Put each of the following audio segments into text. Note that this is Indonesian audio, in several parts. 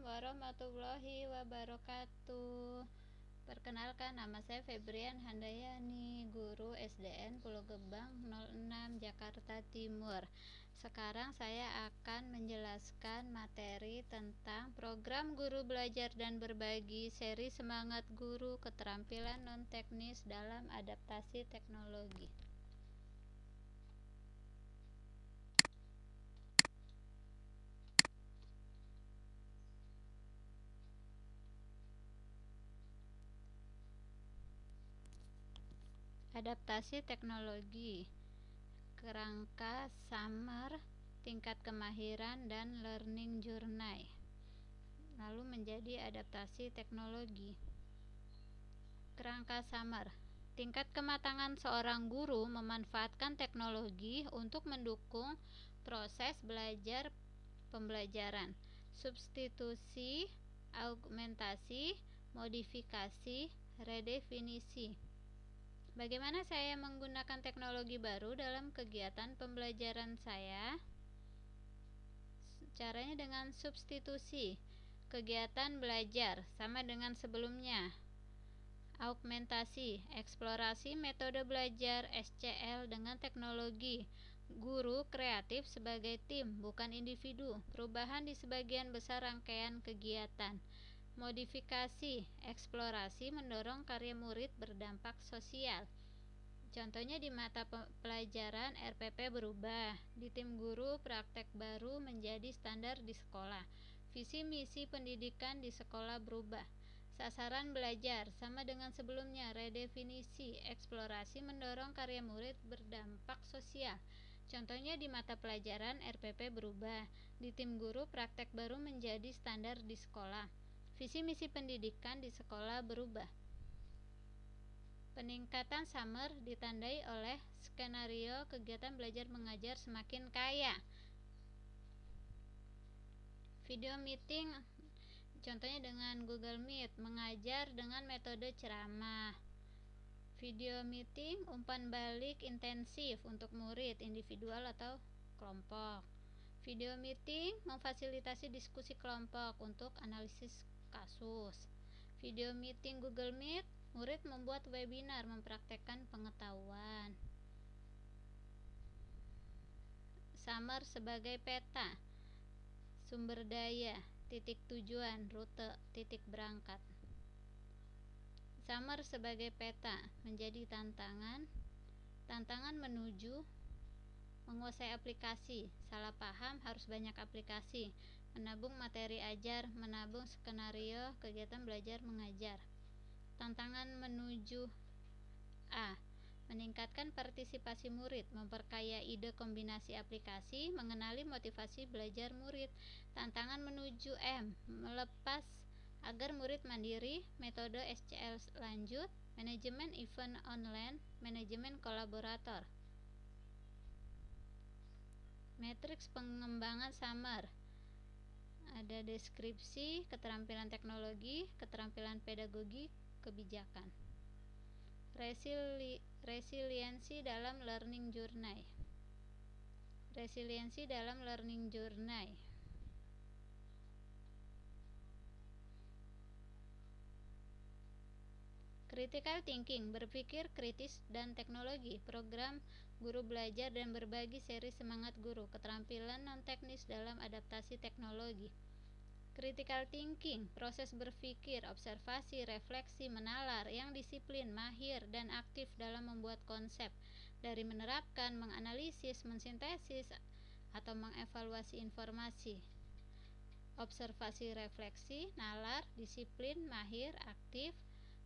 warahmatullahi wabarakatuh. Perkenalkan, nama saya Febrian Handayani, guru SDN Pulau Gebang 06 Jakarta Timur. Sekarang saya akan menjelaskan materi tentang program Guru Belajar dan Berbagi seri Semangat Guru, keterampilan non-teknis dalam adaptasi teknologi. Adaptasi teknologi, kerangka summer, tingkat kemahiran, dan learning journey. Lalu menjadi adaptasi teknologi. Kerangka summer, tingkat kematangan seorang guru memanfaatkan teknologi untuk mendukung proses belajar pembelajaran, substitusi, augmentasi, modifikasi, redefinisi. Bagaimana saya menggunakan teknologi baru dalam kegiatan pembelajaran saya? Caranya dengan substitusi. Kegiatan belajar sama dengan sebelumnya. Augmentasi, eksplorasi metode belajar SCL dengan teknologi. Guru kreatif sebagai tim, bukan individu. Perubahan di sebagian besar rangkaian kegiatan. Modifikasi, eksplorasi mendorong karya murid berdampak sosial. Contohnya di mata pelajaran RPP berubah, di tim guru praktek baru menjadi standar di sekolah. Visi misi pendidikan di sekolah berubah. Sasaran belajar sama dengan sebelumnya, redefinisi, eksplorasi mendorong karya murid berdampak sosial. Contohnya di mata pelajaran RPP berubah, di tim guru praktek baru menjadi standar di sekolah. Visi misi pendidikan di sekolah berubah. Peningkatan summer ditandai oleh skenario kegiatan belajar mengajar semakin kaya. Video meeting, contohnya dengan Google Meet, mengajar dengan metode ceramah. Video meeting, umpan balik intensif untuk murid individual atau kelompok. Video meeting memfasilitasi diskusi kelompok untuk analisis kasus. Video meeting Google Meet, murid membuat webinar mempraktekkan pengetahuan. Summer sebagai peta, sumber daya, titik tujuan, rute, titik berangkat. Summer sebagai peta menjadi tantangan menuju menguasai aplikasi, salah paham harus banyak aplikasi, menabung materi ajar, menabung skenario kegiatan belajar mengajar. Tantangan menuju A. Meningkatkan partisipasi murid, memperkaya ide kombinasi aplikasi, mengenali motivasi belajar murid. Tantangan menuju M. Melepas agar murid mandiri, metode SCL lanjut, manajemen event online, manajemen kolaborator. Matriks pengembangan summer, ada deskripsi, keterampilan teknologi, keterampilan pedagogi, kebijakan. Resiliensi dalam learning journey. Resiliensi dalam learning journey. Critical thinking, berpikir kritis dan teknologi. Program Guru Belajar dan Berbagi seri Semangat Guru, keterampilan non-teknis dalam adaptasi teknologi. Critical thinking, proses berpikir, observasi, refleksi, menalar, yang disiplin, mahir, dan aktif dalam membuat konsep, dari menerapkan, menganalisis, mensintesis, atau mengevaluasi informasi. Observasi, refleksi, nalar, disiplin, mahir, aktif,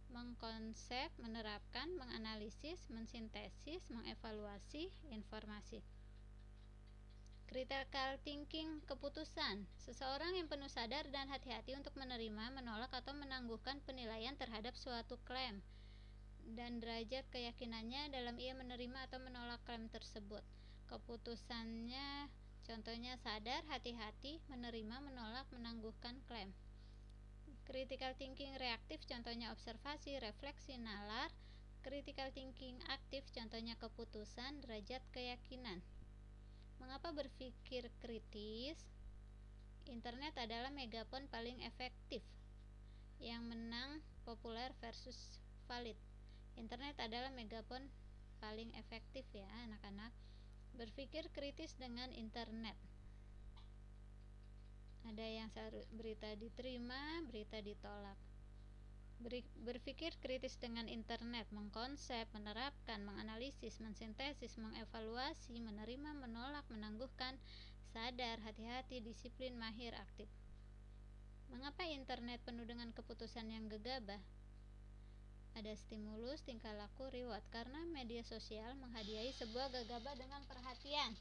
mengkonsep, menerapkan, menganalisis, mensintesis, mengevaluasi informasi. Critical thinking, keputusan. Seseorang yang penuh sadar dan hati-hati untuk menerima, menolak, atau menangguhkan penilaian terhadap suatu klaim, dan derajat keyakinannya dalam ia menerima atau menolak klaim tersebut. Keputusannya, contohnya sadar, hati-hati, menerima, menolak, menangguhkan klaim. Critical thinking reaktif, contohnya observasi, refleksi, nalar. Critical thinking aktif, contohnya keputusan, derajat keyakinan. Mengapa berpikir kritis? Internet adalah megafon paling efektif. Yang menang populer versus valid. Internet adalah megafon paling efektif ya anak-anak. Berpikir kritis dengan internet. Ada yang berita diterima, berita ditolak. Berpikir kritis dengan internet, mengkonsep, menerapkan, menganalisis, mensintesis, mengevaluasi, menerima, menolak, menangguhkan, sadar, hati-hati, disiplin, mahir, aktif. Mengapa internet penuh dengan keputusan yang gegabah? Ada stimulus, tingkah laku, reward. Karena media sosial menghadiahi sebuah gegabah dengan perhatian.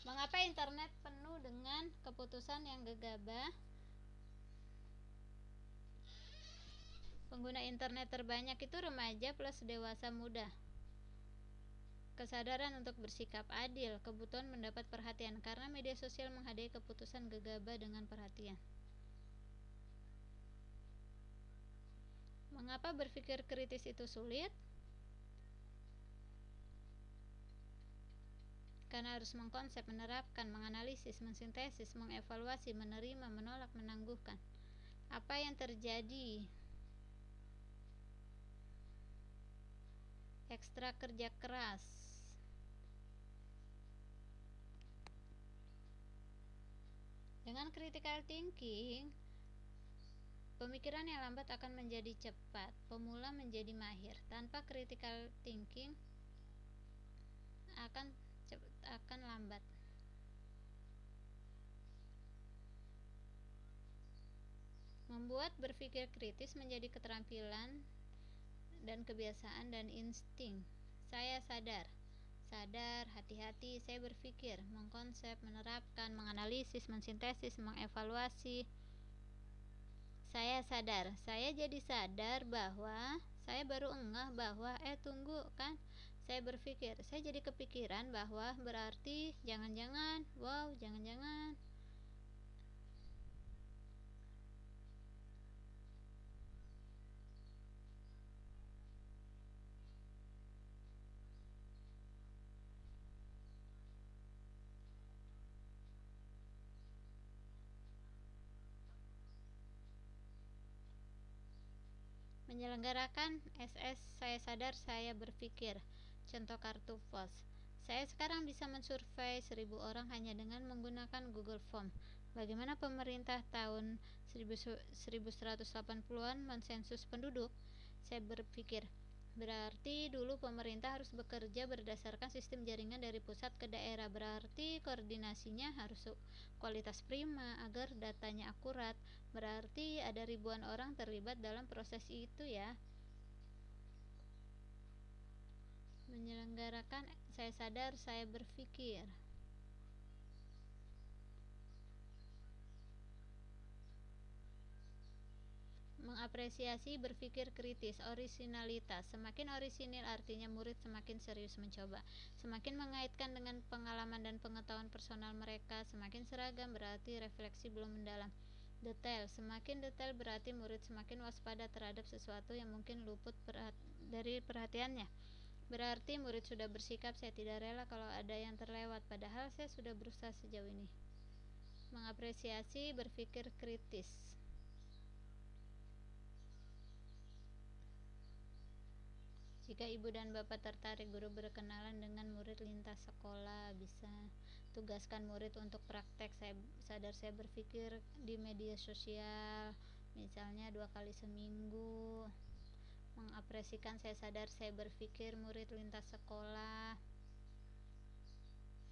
Mengapa internet penuh dengan keputusan yang gegabah? Pengguna internet terbanyak itu remaja plus dewasa muda. Kesadaran untuk bersikap adil, kebutuhan mendapat perhatian karena media sosial menghadiahi keputusan gegabah dengan perhatian. Mengapa berpikir kritis itu sulit? Karena harus mengkonsep, menerapkan, menganalisis, mensintesis, mengevaluasi, menerima, menolak, menangguhkan. Apa yang terjadi? Ekstra kerja keras. Dengan critical thinking, pemikiran yang lambat akan menjadi cepat, pemula menjadi mahir. Tanpa critical thinking akan lambat. Membuat berpikir kritis menjadi keterampilan dan kebiasaan dan insting. Saya sadar, hati-hati, saya berpikir, mengkonsep, menerapkan, menganalisis, mensintesis, mengevaluasi. Saya sadar, saya jadi sadar bahwa saya baru ngeh bahwa tunggu kan, saya berpikir, saya jadi kepikiran bahwa berarti jangan-jangan, jangan-jangan. Menyelenggarakan SS saya sadar, saya berpikir. Contoh kartu pos. Saya sekarang bisa mensurvei 1000 orang hanya dengan menggunakan Google Form. Bagaimana pemerintah tahun 1180-an mensensus penduduk? Saya berpikir, berarti dulu pemerintah harus bekerja berdasarkan sistem jaringan dari pusat ke daerah. Berarti koordinasinya harus kualitas prima agar datanya akurat. Berarti ada ribuan orang terlibat dalam proses itu ya. Menyelenggarakan saya sadar, saya berpikir. Mengapresiasi berpikir kritis, orisinalitas. Semakin orisinil artinya murid semakin serius mencoba. Semakin mengaitkan dengan pengalaman dan pengetahuan personal mereka. Semakin seragam berarti refleksi belum mendalam. Detail, semakin detail berarti murid semakin waspada terhadap sesuatu yang mungkin luput dari perhatiannya. Berarti murid sudah bersikap, saya tidak rela kalau ada yang terlewat, padahal saya sudah berusaha sejauh ini. Mengapresiasi berpikir kritis. Jika ibu dan bapak tertarik, guru berkenalan dengan murid lintas sekolah, bisa tugaskan murid untuk praktek. Saya sadar, saya berpikir di media sosial, misalnya 2 kali seminggu. Mengapresiasikan saya sadar, saya berpikir murid lintas sekolah.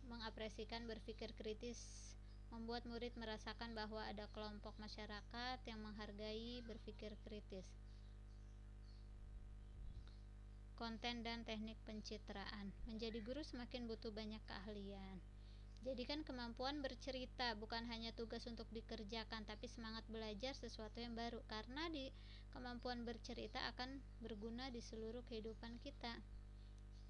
Mengapresiasikan berpikir kritis, membuat murid merasakan bahwa ada kelompok masyarakat yang menghargai berpikir kritis. Konten dan teknik pencitraan. Menjadi guru semakin butuh banyak keahlian. Jadikan kemampuan bercerita bukan hanya tugas untuk dikerjakan, tapi semangat belajar sesuatu yang baru, karena kemampuan bercerita akan berguna di seluruh kehidupan kita.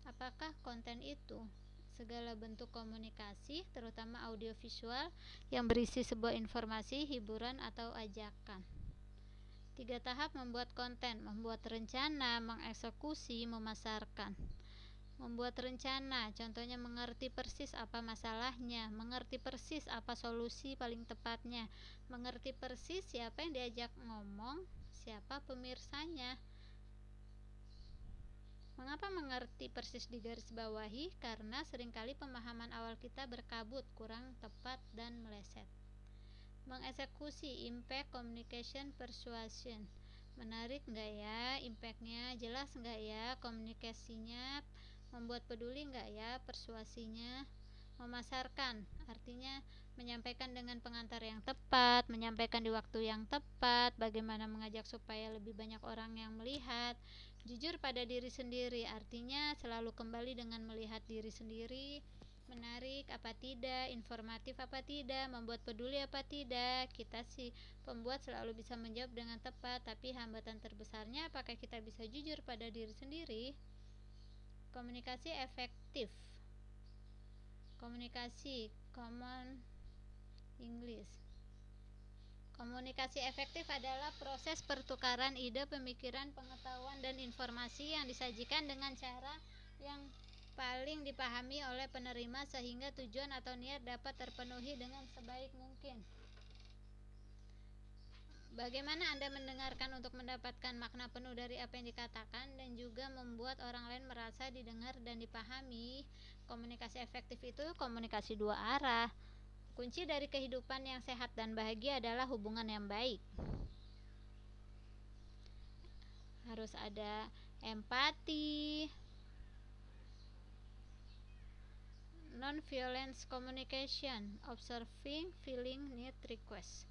Apakah konten itu? Segala bentuk komunikasi, terutama audiovisual, yang berisi sebuah informasi, hiburan, atau ajakan. 3 tahap membuat konten: membuat rencana, mengeksekusi, memasarkan. Membuat rencana, contohnya mengerti persis apa masalahnya, mengerti persis apa solusi paling tepatnya, mengerti persis siapa yang diajak ngomong, siapa pemirsanya. Mengapa mengerti persis digarisbawahi? Karena seringkali pemahaman awal kita berkabut, kurang tepat, dan meleset. Mengeksekusi, impact, communication, persuasion. Menarik nggak ya impactnya, jelas nggak ya komunikasinya, membuat peduli nggak ya persuasinya. Memasarkan, artinya menyampaikan dengan pengantar yang tepat, menyampaikan di waktu yang tepat, bagaimana mengajak supaya lebih banyak orang yang melihat. Jujur pada diri sendiri, artinya selalu kembali dengan melihat diri sendiri, menarik apa tidak, informatif apa tidak, membuat peduli apa tidak. Kita sih pembuat selalu bisa menjawab dengan tepat, tapi hambatan terbesarnya apakah kita bisa jujur pada diri sendiri. Komunikasi efektif. Komunikasi Common English. Komunikasi efektif adalah proses pertukaran ide, pemikiran, pengetahuan, dan informasi yang disajikan dengan cara yang paling dipahami oleh penerima sehingga tujuan atau niat dapat terpenuhi dengan sebaik mungkin. Bagaimana Anda mendengarkan untuk mendapatkan makna penuh dari apa yang dikatakan dan juga membuat orang lain merasa didengar dan dipahami? Komunikasi efektif itu komunikasi dua arah. Kunci dari kehidupan yang sehat dan bahagia adalah hubungan yang baik. Harus ada empati, non-violence communication, observing, feeling, need, request.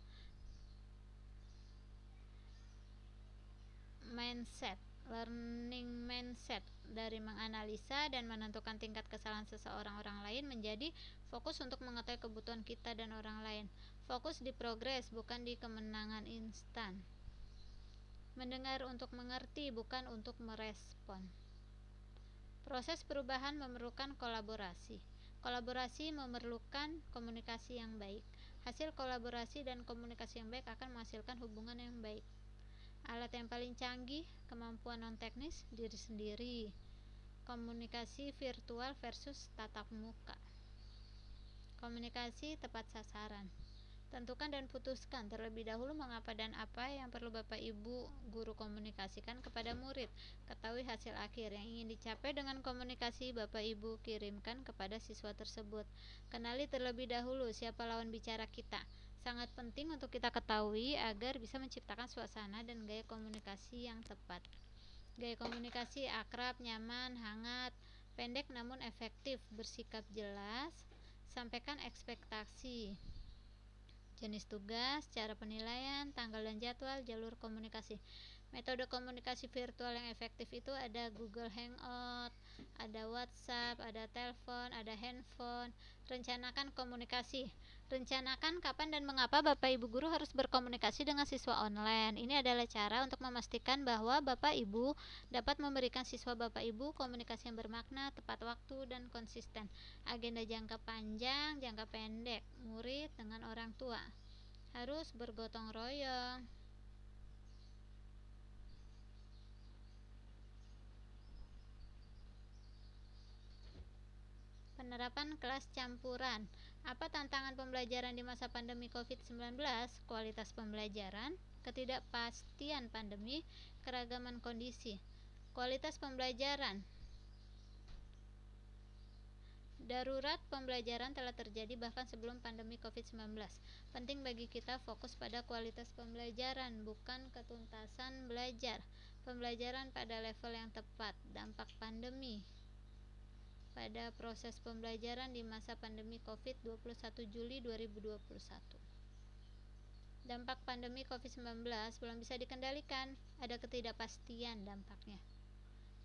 Mindset, learning mindset, dari menganalisa dan menentukan tingkat kesalahan seseorang orang lain menjadi fokus untuk mengetahui kebutuhan kita dan orang lain. Fokus di progres, bukan di kemenangan instan. Mendengar untuk mengerti, bukan untuk merespon. Proses perubahan memerlukan kolaborasi. Kolaborasi memerlukan komunikasi yang baik. Hasil kolaborasi dan komunikasi yang baik akan menghasilkan hubungan yang baik. Alat yang paling canggih, kemampuan non-teknis, diri sendiri. Komunikasi virtual versus tatap muka. Komunikasi tepat sasaran. Tentukan dan putuskan terlebih dahulu mengapa dan apa yang perlu Bapak Ibu guru komunikasikan kepada murid. Ketahui hasil akhir yang ingin dicapai dengan komunikasi Bapak Ibu kirimkan kepada siswa tersebut. Kenali terlebih dahulu siapa lawan bicara kita. Sangat penting untuk kita ketahui agar bisa menciptakan suasana dan gaya komunikasi yang tepat. Gaya komunikasi akrab, nyaman, hangat, pendek namun efektif, bersikap jelas, sampaikan ekspektasi. Jenis tugas, cara penilaian, tanggal dan jadwal, jalur komunikasi. Metode komunikasi virtual yang efektif itu ada Google Hangout, ada WhatsApp, ada telepon, ada handphone. Rencanakan komunikasi. Rencanakan kapan dan mengapa Bapak Ibu guru harus berkomunikasi dengan siswa online. Ini adalah cara untuk memastikan bahwa Bapak Ibu dapat memberikan siswa Bapak Ibu komunikasi yang bermakna, tepat waktu, dan konsisten. Agenda jangka panjang, jangka pendek, murid dengan orang tua. Harus bergotong royong. Penerapan kelas campuran. Apa tantangan pembelajaran di masa pandemi COVID-19? Kualitas pembelajaran, ketidakpastian pandemi, keragaman kondisi. Kualitas pembelajaran. Darurat pembelajaran telah terjadi bahkan sebelum pandemi COVID-19. Penting bagi kita fokus pada kualitas pembelajaran, bukan ketuntasan belajar. Pembelajaran pada level yang tepat. Dampak pandemi pada proses pembelajaran di masa pandemi COVID 21 Juli 2021. Dampak pandemi COVID-19 belum bisa dikendalikan, ada ketidakpastian dampaknya.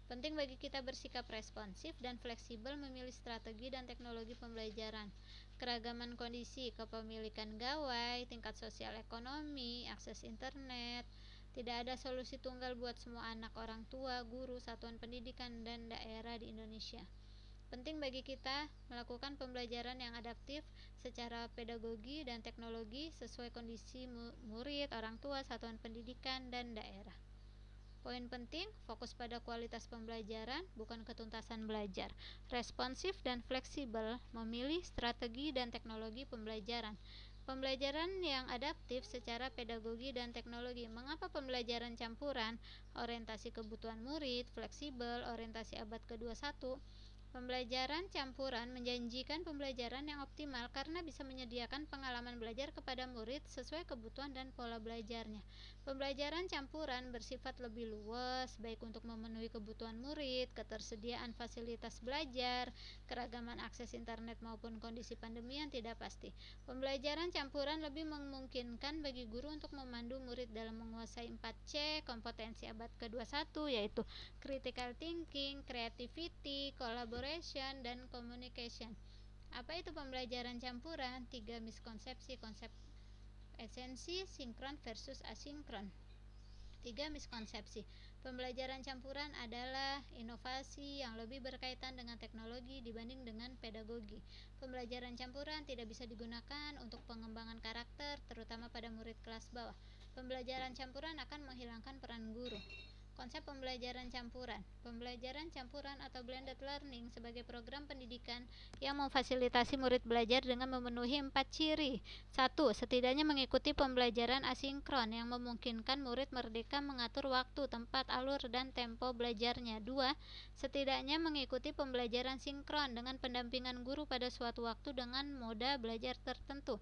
Penting bagi kita bersikap responsif dan fleksibel memilih strategi dan teknologi pembelajaran. Keragaman kondisi, kepemilikan gawai, tingkat sosial ekonomi, akses internet. Tidak ada solusi tunggal buat semua anak, orang tua, guru, satuan pendidikan, dan daerah di Indonesia. Penting bagi kita melakukan pembelajaran yang adaptif secara pedagogi dan teknologi sesuai kondisi murid, orang tua, satuan pendidikan, dan daerah. Poin penting, fokus pada kualitas pembelajaran, bukan ketuntasan belajar. Responsif dan fleksibel, memilih strategi dan teknologi pembelajaran. Pembelajaran yang adaptif secara pedagogi dan teknologi. Mengapa pembelajaran campuran? Orientasi kebutuhan murid, fleksibel, orientasi abad ke-21. Pembelajaran campuran menjanjikan pembelajaran yang optimal karena bisa menyediakan pengalaman belajar kepada murid sesuai kebutuhan dan pola belajarnya. Pembelajaran campuran bersifat lebih luas, baik untuk memenuhi kebutuhan murid, ketersediaan fasilitas belajar, keragaman akses internet maupun kondisi pandemi yang tidak pasti. Pembelajaran campuran lebih memungkinkan bagi guru untuk memandu murid dalam menguasai 4C, kompetensi abad ke-21, yaitu critical thinking, creativity, collaboration, dan communication. Apa itu pembelajaran campuran? 3 miskonsepsi konsep esensi sinkron versus asinkron. 3 miskonsepsi. Pembelajaran campuran adalah inovasi yang lebih berkaitan dengan teknologi dibanding dengan pedagogi. Pembelajaran campuran tidak bisa digunakan untuk pengembangan karakter, terutama pada murid kelas bawah. Pembelajaran campuran akan menghilangkan peran guru. Konsep pembelajaran campuran. Pembelajaran campuran atau blended learning sebagai program pendidikan yang memfasilitasi murid belajar dengan memenuhi 4 ciri. 1. Setidaknya mengikuti pembelajaran asinkron yang memungkinkan murid merdeka mengatur waktu, tempat, alur, dan tempo belajarnya. 2. Setidaknya mengikuti pembelajaran sinkron dengan pendampingan guru pada suatu waktu dengan moda belajar tertentu.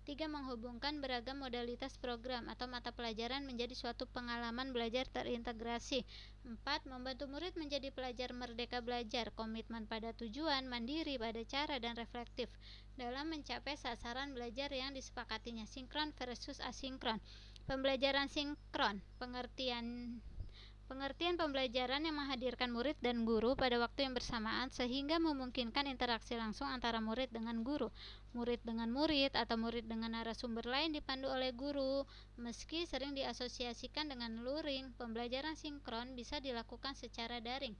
3. Menghubungkan beragam modalitas program atau mata pelajaran menjadi suatu pengalaman belajar terintegrasi. 4. Membantu murid menjadi pelajar merdeka belajar, komitmen pada tujuan, mandiri pada cara, dan reflektif dalam mencapai sasaran belajar yang disepakatinya. Sinkron versus asinkron. Pembelajaran sinkron, pengertian pembelajaran yang menghadirkan murid dan guru pada waktu yang bersamaan sehingga memungkinkan interaksi langsung antara murid dengan guru, murid dengan murid, atau murid dengan narasumber lain dipandu oleh guru. Meski sering diasosiasikan dengan luring, pembelajaran sinkron bisa dilakukan secara daring.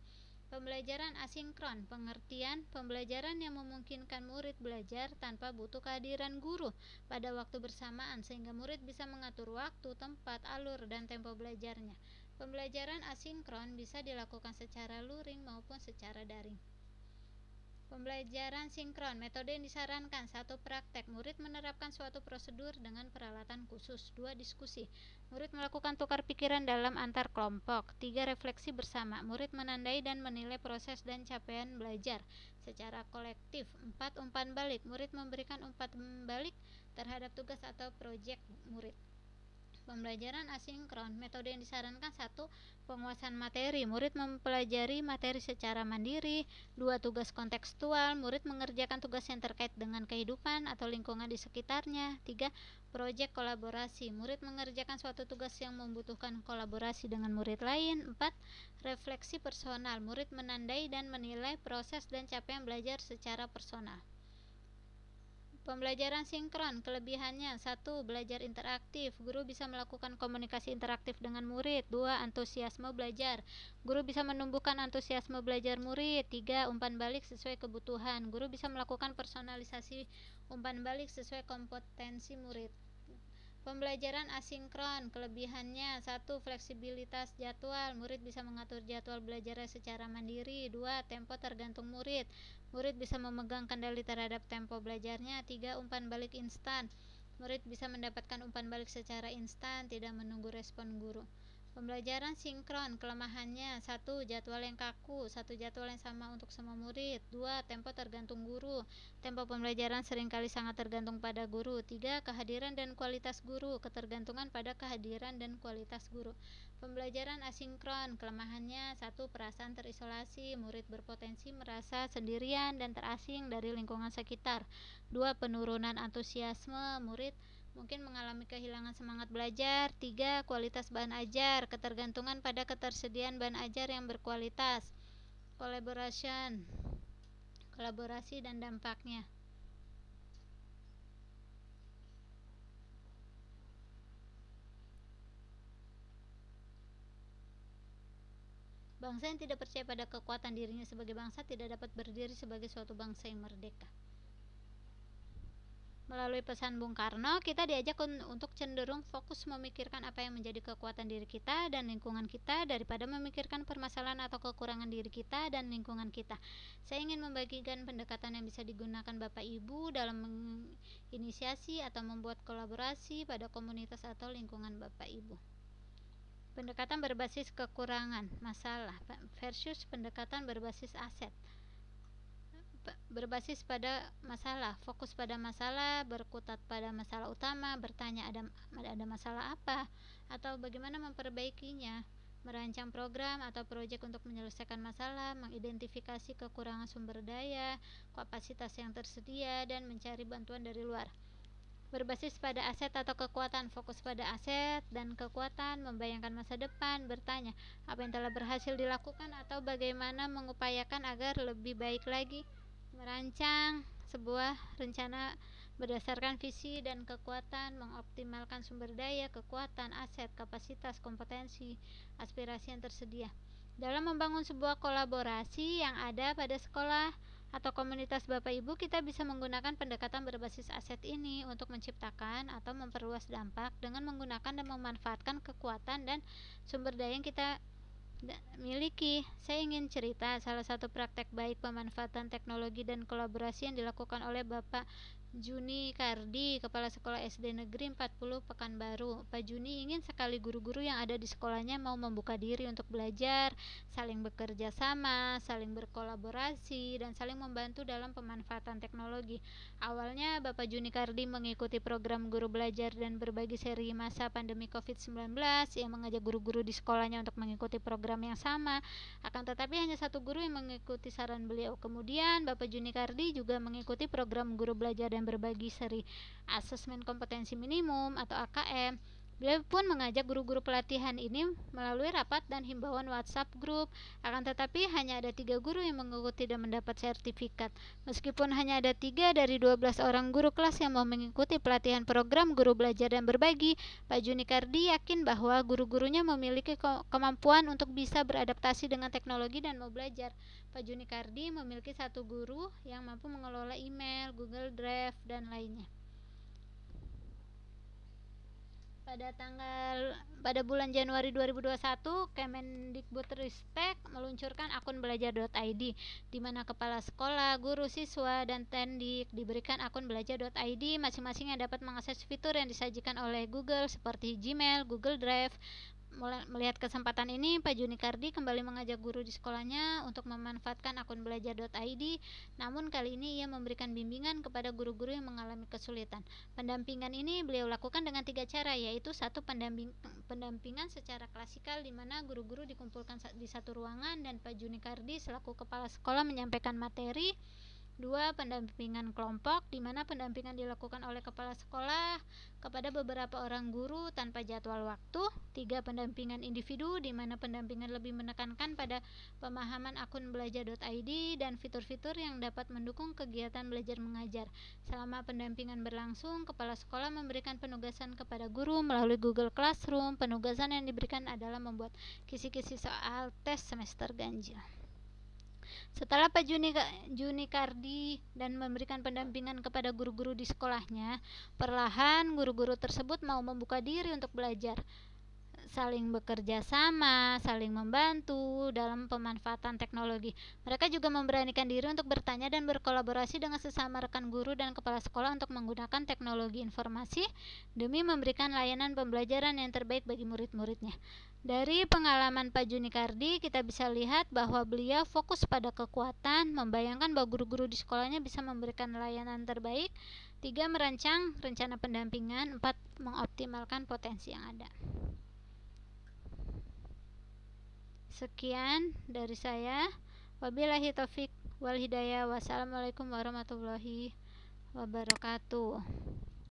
Pembelajaran asinkron, pengertian pembelajaran yang memungkinkan murid belajar tanpa butuh kehadiran guru pada waktu bersamaan sehingga murid bisa mengatur waktu, tempat, alur, dan tempo belajarnya. Pembelajaran asinkron bisa dilakukan secara luring maupun secara daring. Pembelajaran sinkron, metode yang disarankan. 1. Praktek, murid menerapkan suatu prosedur dengan peralatan khusus. 2. Diskusi, murid melakukan tukar pikiran dalam antar kelompok. 3. Refleksi bersama, murid menandai dan menilai proses dan capaian belajar secara kolektif. 4. Umpan balik, murid memberikan umpan balik terhadap tugas atau proyek murid. Pembelajaran asinkron, metode yang disarankan. 1. Penguasaan materi, murid mempelajari materi secara mandiri. 2. Tugas kontekstual, murid mengerjakan tugas yang terkait dengan kehidupan atau lingkungan di sekitarnya. 3. Proyek kolaborasi, murid mengerjakan suatu tugas yang membutuhkan kolaborasi dengan murid lain. 4. Refleksi personal, murid menandai dan menilai proses dan capaian belajar secara personal. Pembelajaran sinkron, kelebihannya. 1. Belajar interaktif, guru bisa melakukan komunikasi interaktif dengan murid. 2. Antusiasme belajar, guru bisa menumbuhkan antusiasme belajar murid. 3. Umpan balik sesuai kebutuhan, guru bisa melakukan personalisasi umpan balik sesuai kompetensi murid. Pembelajaran asinkron, kelebihannya. 1. Fleksibilitas jadwal, murid bisa mengatur jadwal belajarnya secara mandiri. 2. Tempo tergantung murid, murid bisa memegang kendali terhadap tempo belajarnya. 3. Umpan balik instan, murid bisa mendapatkan umpan balik secara instan, tidak menunggu respon guru. Pembelajaran sinkron, kelemahannya. 1. Jadwal yang kaku, satu jadwal yang sama untuk semua murid. 2. Tempo tergantung guru, tempo pembelajaran seringkali sangat tergantung pada guru. 3. Kehadiran dan kualitas guru, ketergantungan pada kehadiran dan kualitas guru. Pembelajaran asinkron, kelemahannya. 1. Perasaan terisolasi, murid berpotensi merasa sendirian dan terasing dari lingkungan sekitar. 2. Penurunan antusiasme, murid mungkin mengalami kehilangan semangat belajar. 3. Kualitas bahan ajar, ketergantungan pada ketersediaan bahan ajar yang berkualitas. Kolaborasi dan dampaknya. Bangsa yang tidak percaya pada kekuatan dirinya sebagai bangsa tidak dapat berdiri sebagai suatu bangsa yang merdeka. Melalui pesan Bung Karno, kita diajak untuk cenderung fokus memikirkan apa yang menjadi kekuatan diri kita dan lingkungan kita daripada memikirkan permasalahan atau kekurangan diri kita dan lingkungan kita. Saya ingin membagikan pendekatan yang bisa digunakan Bapak Ibu dalam menginisiasi atau membuat kolaborasi pada komunitas atau lingkungan Bapak Ibu. Pendekatan berbasis kekurangan, masalah versus pendekatan berbasis aset. Berbasis pada masalah, fokus pada masalah, berkutat pada masalah utama, bertanya ada masalah apa atau bagaimana memperbaikinya, merancang program atau proyek untuk menyelesaikan masalah, mengidentifikasi kekurangan sumber daya, kapasitas yang tersedia, dan mencari bantuan dari luar. Berbasis pada aset atau kekuatan, fokus pada aset dan kekuatan, membayangkan masa depan, bertanya apa yang telah berhasil dilakukan atau bagaimana mengupayakan agar lebih baik lagi, merancang sebuah rencana berdasarkan visi dan kekuatan, mengoptimalkan sumber daya, kekuatan, aset, kapasitas, kompetensi, aspirasi yang tersedia. Dalam membangun sebuah kolaborasi yang ada pada sekolah atau komunitas Bapak Ibu, kita bisa menggunakan pendekatan berbasis aset ini untuk menciptakan atau memperluas dampak dengan menggunakan dan memanfaatkan kekuatan dan sumber daya yang kita miliki. Saya ingin cerita salah satu praktek baik pemanfaatan teknologi dan kolaborasi yang dilakukan oleh Bapak Juni Kardi, Kepala Sekolah SD Negeri 40 Pekanbaru. Pak Juni ingin sekali guru-guru yang ada di sekolahnya mau membuka diri untuk belajar, saling bekerja sama, saling berkolaborasi, dan saling membantu dalam pemanfaatan teknologi. Awalnya Bapak Juni Kardi mengikuti program guru belajar dan berbagi seri masa pandemi COVID-19 yang mengajak guru-guru di sekolahnya untuk mengikuti program yang sama. Akan tetapi hanya satu guru yang mengikuti saran beliau. Kemudian Bapak Juni Kardi juga mengikuti program guru belajar dan berbagi seri asesmen kompetensi minimum atau AKM. Beliau pun mengajak guru-guru pelatihan ini melalui rapat dan himbauan WhatsApp grup. Akan tetapi hanya ada 3 guru yang mengikuti dan mendapat sertifikat. Meskipun hanya ada 3 dari 12 orang guru kelas yang mau mengikuti pelatihan program guru belajar dan berbagi, Pak Juni Kardi yakin bahwa guru-gurunya memiliki kemampuan untuk bisa beradaptasi dengan teknologi dan mau belajar. Pak Juni Kardi memiliki 1 guru yang mampu mengelola email, Google Drive, dan lainnya. Pada bulan Januari 2021, Kemendikbudristek meluncurkan akun belajar.id, di mana kepala sekolah, guru, siswa, dan tendik diberikan akun belajar.id masing-masing yang dapat mengakses fitur yang disajikan oleh Google seperti Gmail, Google Drive. Melihat kesempatan ini, Pak Juni Kardi kembali mengajak guru di sekolahnya untuk memanfaatkan akun belajar.id. Namun kali ini ia memberikan bimbingan kepada guru-guru yang mengalami kesulitan. Pendampingan ini beliau lakukan dengan 3 cara, yaitu 1. Pendampingan secara klasikal, di mana guru-guru dikumpulkan di satu ruangan dan Pak Juni Kardi selaku kepala sekolah menyampaikan materi. 2. Pendampingan kelompok, di mana pendampingan dilakukan oleh kepala sekolah kepada beberapa orang guru tanpa jadwal waktu. 3. Pendampingan individu, di mana pendampingan lebih menekankan pada pemahaman akun belajar.id dan fitur-fitur yang dapat mendukung kegiatan belajar mengajar. Selama pendampingan berlangsung, kepala sekolah memberikan penugasan kepada guru melalui Google Classroom. Penugasan yang diberikan adalah membuat kisi-kisi soal tes semester ganjil. Setelah Pak Juni Kardi dan memberikan pendampingan kepada guru-guru di sekolahnya, perlahan guru-guru tersebut mau membuka diri untuk belajar, saling bekerja sama, saling membantu dalam pemanfaatan teknologi. Mereka juga memberanikan diri untuk bertanya dan berkolaborasi dengan sesama rekan guru dan kepala sekolah untuk menggunakan teknologi informasi demi memberikan layanan pembelajaran yang terbaik bagi murid-muridnya. Dari pengalaman Pak Juni Kardi, kita bisa lihat bahwa beliau fokus pada kekuatan, membayangkan bahwa guru-guru di sekolahnya bisa memberikan layanan terbaik. 3. Merancang rencana pendampingan. 4. Mengoptimalkan potensi yang ada. Sekian dari saya. Wabillahi taufik wal hidayah. Wassalamualaikum warahmatullahi wabarakatuh.